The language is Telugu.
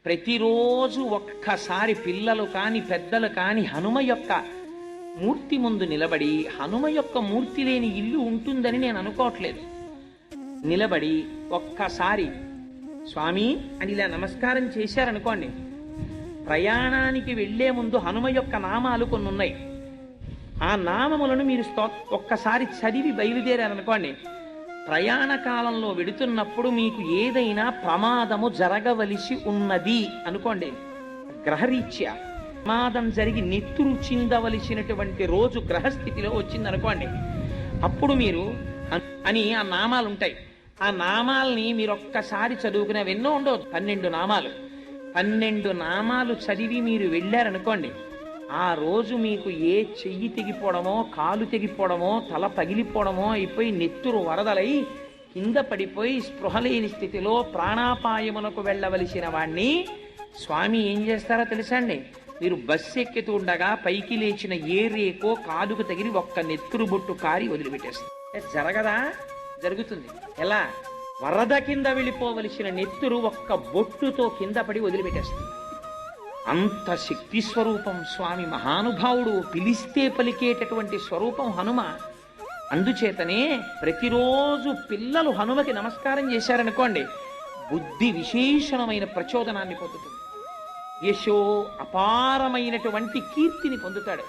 ప్రతిరోజు ఒక్కసారి పిల్లలు కాని పెద్దలు కాని హనుమ యొక్క మూర్తి ముందు నిలబడి, హనుమ యొక్క మూర్తి లేని ఇల్లు ఉంటుందని నేను అనుకోవట్లేదు, నిలబడి ఒక్కసారి స్వామి అని ఇలా నమస్కారం చేశారనుకోండి, ప్రయాణానికి వెళ్లే ముందు హనుమ యొక్క నామాలు కొన్ని ఉన్నాయి. ఆ నామములను మీరు ఒక్కసారి చదివి బయలుదేరారనుకోండి, ప్రయాణ కాలంలో వెడుతున్నప్పుడు మీకు ఏదైనా ప్రమాదము జరగవలసి ఉన్నది అనుకోండి, గ్రహరీత్యా ప్రమాదం జరిగి నెత్తురు చిందవలసినటువంటి రోజు గ్రహస్థితిలో వచ్చిందనుకోండి, అప్పుడు మీరు అని ఆ నామాలు ఉంటాయి. ఆ నామాల్ని మీరు ఒక్కసారి చదువుకునే ఎన్నో ఉండవు, 12 నామాలు. 12 నామాలు చదివి మీరు వెళ్ళారనుకోండి, ఆ రోజు మీకు ఏ చెయ్యి తెగిపోవడమో, కాలు తెగిపోవడమో, తల పగిలిపోవడమో అయిపోయి నెత్తురు వరదలై కింద పడిపోయి స్పృహలేని స్థితిలో ప్రాణాపాయమునకు వెళ్ళవలసిన వాణ్ణి స్వామి ఏం చేస్తారో తెలుసా అండి? మీరు బస్సు ఎక్కుతూ ఉండగా పైకి లేచిన ఏ రేకో కాలుకు తగిలి ఒక్క నెత్తురు బొట్టు కారి వదిలిపెట్టేస్తారు. జరగదా? జరుగుతుంది. ఎలా? వరద కింద వెళ్ళిపోవలసిన నెత్తురు ఒక్క బొట్టుతో కింద పడి వదిలిపెట్టేస్తుంది. అంత శక్తి స్వరూపం స్వామి, మహానుభావుడు, పిలిస్తే పలికేటటువంటి స్వరూపం హనుమ. అందుచేతనే ప్రతిరోజు పిల్లలు హనుమకి నమస్కారం చేశారనుకోండి, బుద్ధి విశేషణమైన ప్రచోదనాన్ని పొందుతుంది, యశో అపారమైనటువంటి కీర్తిని పొందుతాడు.